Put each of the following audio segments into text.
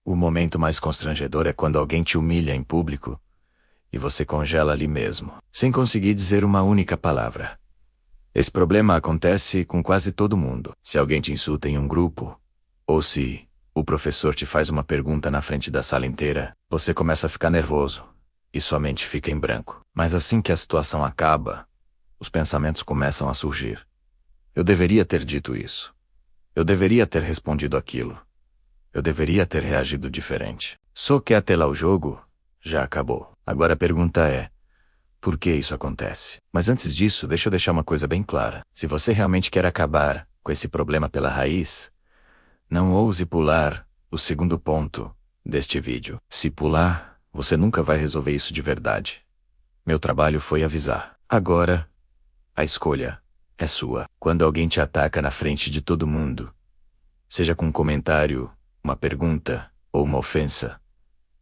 O momento mais constrangedor é quando alguém te humilha em público e você congela ali mesmo, sem conseguir dizer uma única palavra. Esse problema acontece com quase todo mundo. Se alguém te insulta em um grupo, ou se o professor te faz uma pergunta na frente da sala inteira, você começa a ficar nervoso e sua mente fica em branco. Mas assim que a situação acaba, os pensamentos começam a surgir. Eu deveria ter dito isso. Eu deveria ter respondido aquilo. Eu deveria ter reagido diferente. Só que até lá o jogo já acabou. Agora a pergunta é: por que isso acontece? Mas antes disso, deixa eu deixar uma coisa bem clara. Se você realmente quer acabar com esse problema pela raiz, não ouse pular o segundo ponto deste vídeo. Se pular, você nunca vai resolver isso de verdade. Meu trabalho foi avisar. Agora, a escolha é sua. Quando alguém te ataca na frente de todo mundo, seja com um comentário, uma pergunta ou uma ofensa,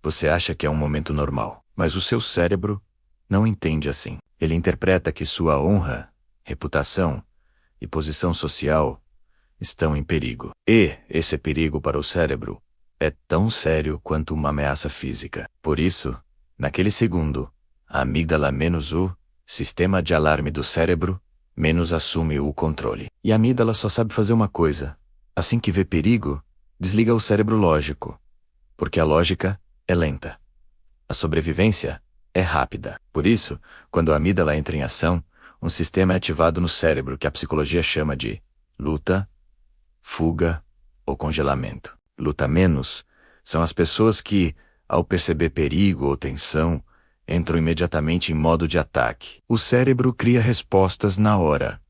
você acha que é um momento normal. Mas o seu cérebro não entende assim. Ele interpreta que sua honra, reputação e posição social estão em perigo. E esse perigo para o cérebro é tão sério quanto uma ameaça física. Por isso, naquele segundo, a amígdala menos o sistema de alarme do cérebro menos assume o controle. E a amígdala só sabe fazer uma coisa. Assim que vê perigo, desliga o cérebro lógico, porque a lógica é lenta. A sobrevivência é rápida. Por isso, quando a amígdala entra em ação, um sistema é ativado no cérebro que a psicologia chama de luta, fuga ou congelamento. Luta menos são as pessoas que, ao perceber perigo ou tensão, entram imediatamente em modo de ataque. O cérebro cria respostas na hora.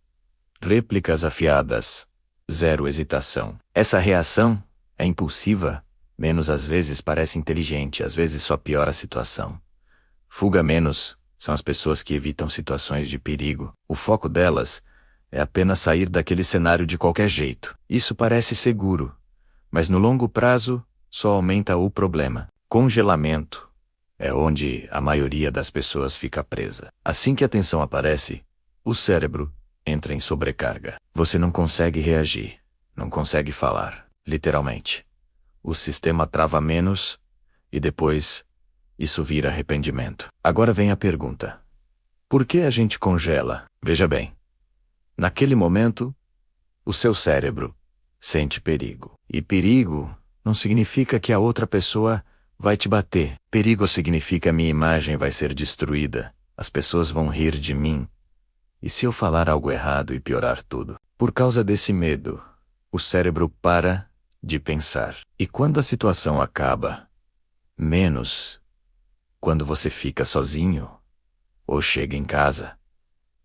Réplicas afiadas. Zero hesitação. Essa reação é impulsiva, menos às vezes parece inteligente, às vezes só piora a situação. Fuga menos são as pessoas que evitam situações de perigo. O foco delas é apenas sair daquele cenário de qualquer jeito. Isso parece seguro, mas no longo prazo só aumenta o problema. Congelamento é onde a maioria das pessoas fica presa. Assim que a tensão aparece, o cérebro entra em sobrecarga. Você não consegue reagir, não consegue falar, literalmente. O sistema trava menos e depois isso vira arrependimento. Agora vem a pergunta: por que a gente congela? Veja bem, naquele momento, o seu cérebro sente perigo. E perigo não significa que a outra pessoa vai te bater. Perigo significa minha imagem vai ser destruída, as pessoas vão rir de mim. E se eu falar algo errado e piorar tudo? Por causa desse medo, o cérebro para de pensar. E quando a situação acaba, menos quando você fica sozinho ou chega em casa,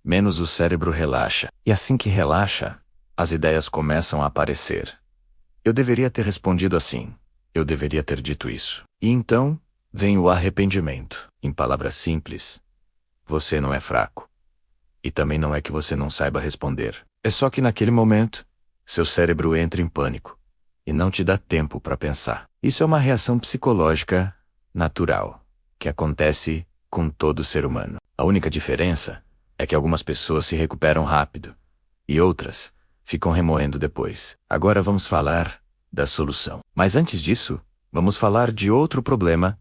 menos o cérebro relaxa. E assim que relaxa, as ideias começam a aparecer. Eu deveria ter respondido assim. Eu deveria ter dito isso. E então, vem o arrependimento. Em palavras simples, você não é fraco. E também não é que você não saiba responder. É só que naquele momento, seu cérebro entra em pânico e não te dá tempo para pensar. Isso é uma reação psicológica natural, que acontece com todo ser humano. A única diferença é que algumas pessoas se recuperam rápido e outras ficam remoendo depois. Agora vamos falar da solução. Mas antes disso, vamos falar de outro problema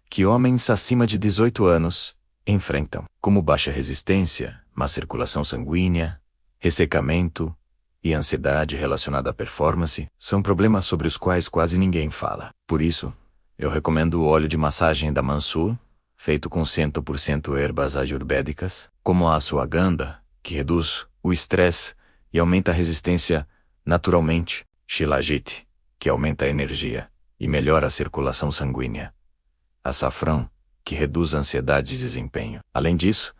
que homens acima de 18 anos enfrentam, como baixa resistência, má circulação sanguínea, ressecamento e ansiedade relacionada à performance. São problemas sobre os quais quase ninguém fala. Por isso, eu recomendo o óleo de massagem da Mansur, feito com 100% ervas ayurvédicas, como a ashwagandha, que reduz o estresse e aumenta a resistência naturalmente, shilajit, que aumenta a energia e melhora a circulação sanguínea, açafrão, que reduz a ansiedade e desempenho. Além disso,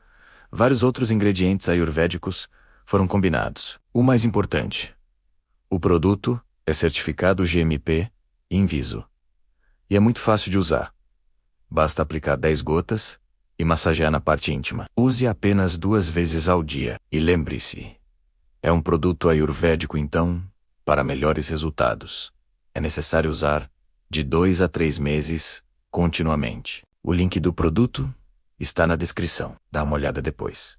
vários outros ingredientes ayurvédicos foram combinados. O mais importante: o produto é certificado GMP e Inviso. E é muito fácil de usar. Basta aplicar 10 gotas e massagear na parte íntima. Use apenas 2 vezes ao dia. E lembre-se, é um produto ayurvédico, então, para melhores resultados, é necessário usar de 2 a 3 meses continuamente. O link do produto está na descrição. Dá uma olhada depois.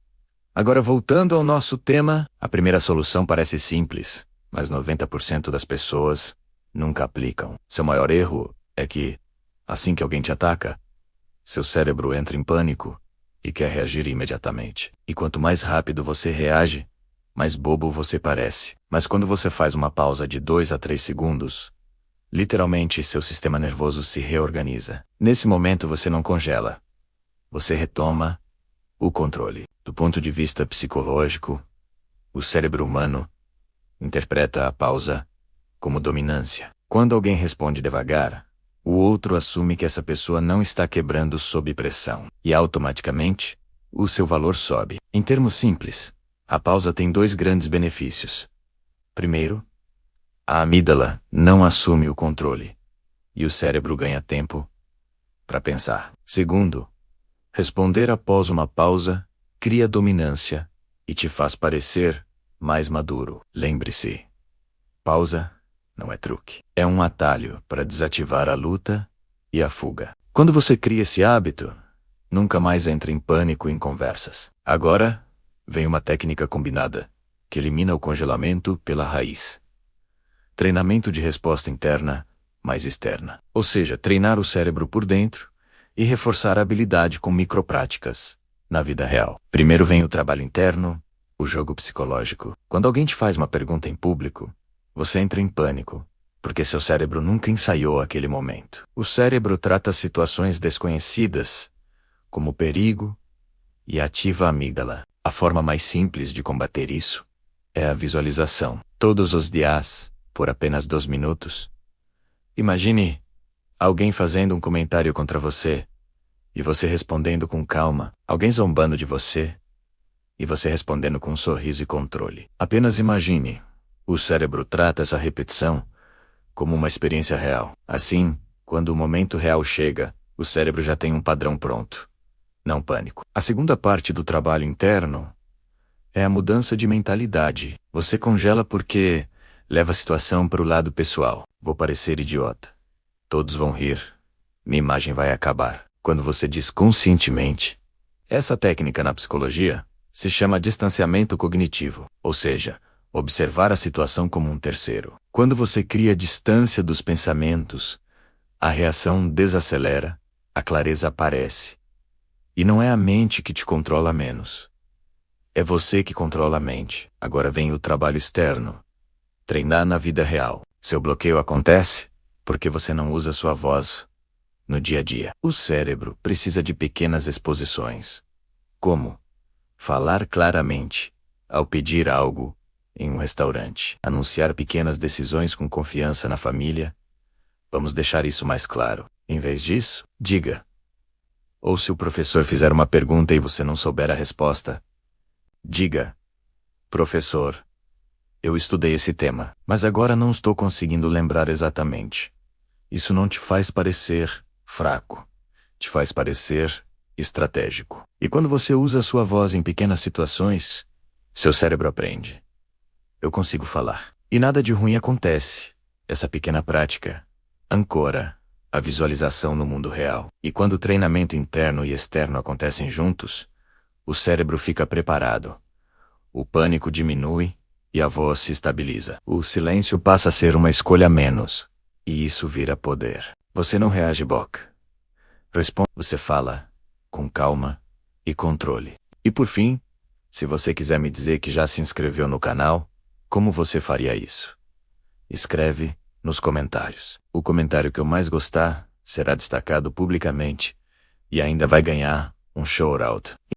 Agora, voltando ao nosso tema, a primeira solução parece simples, mas 90% das pessoas nunca aplicam. Seu maior erro é que, assim que alguém te ataca, seu cérebro entra em pânico e quer reagir imediatamente. E quanto mais rápido você reage, mais bobo você parece. Mas quando você faz uma pausa de 2 a 3 segundos, literalmente seu sistema nervoso se reorganiza. Nesse momento você não congela. Você retoma o controle. Do ponto de vista psicológico, o cérebro humano interpreta a pausa como dominância. Quando alguém responde devagar, o outro assume que essa pessoa não está quebrando sob pressão. E automaticamente, o seu valor sobe. Em termos simples, a pausa tem 2 grandes benefícios. Primeiro, a amígdala não assume o controle, e o cérebro ganha tempo para pensar. Segundo, responder após uma pausa cria dominância e te faz parecer mais maduro. Lembre-se, pausa não é truque. É um atalho para desativar a luta e a fuga. Quando você cria esse hábito, nunca mais entra em pânico em conversas. Agora, vem uma técnica combinada, que elimina o congelamento pela raiz. Treinamento de resposta interna mais externa. Ou seja, treinar o cérebro por dentro e reforçar a habilidade com micropráticas na vida real. Primeiro vem o trabalho interno, o jogo psicológico. Quando alguém te faz uma pergunta em público, você entra em pânico, porque seu cérebro nunca ensaiou aquele momento. O cérebro trata situações desconhecidas como perigo e ativa a amígdala. A forma mais simples de combater isso é a visualização. Todos os dias, por apenas 2 minutos, imagine alguém fazendo um comentário contra você e você respondendo com calma, alguém zombando de você e você respondendo com um sorriso e controle. Apenas imagine. O cérebro trata essa repetição como uma experiência real. Assim, quando o momento real chega, o cérebro já tem um padrão pronto. Não pânico. A segunda parte do trabalho interno é a mudança de mentalidade. Você congela porque leva a situação para o lado pessoal. Vou parecer idiota. Todos vão rir. Minha imagem vai acabar. Quando você diz conscientemente, essa técnica na psicologia se chama distanciamento cognitivo, ou seja, observar a situação como um terceiro. Quando você cria distância dos pensamentos, a reação desacelera, a clareza aparece. E não é a mente que te controla menos. É você que controla a mente. Agora vem o trabalho externo. Treinar na vida real. Seu bloqueio acontece porque você não usa sua voz no dia a dia. O cérebro precisa de pequenas exposições. Como falar claramente ao pedir algo em um restaurante. Anunciar pequenas decisões com confiança na família. Vamos deixar isso mais claro. Em vez disso, diga. Ou se o professor fizer uma pergunta e você não souber a resposta, diga: professor, eu estudei esse tema, mas agora não estou conseguindo lembrar exatamente. Isso não te faz parecer fraco. Te faz parecer estratégico. E quando você usa a sua voz em pequenas situações, seu cérebro aprende. Eu consigo falar. E nada de ruim acontece. Essa pequena prática ancora a visualização no mundo real. E quando o treinamento interno e externo acontecem juntos, o cérebro fica preparado. O pânico diminui e a voz se estabiliza. O silêncio passa a ser uma escolha a menos. E isso vira poder. Você não reage boca. Responde. Você fala com calma e controle. E por fim, se você quiser me dizer que já se inscreveu no canal, como você faria isso? Escreve nos comentários. O comentário que eu mais gostar será destacado publicamente e ainda vai ganhar um shout-out.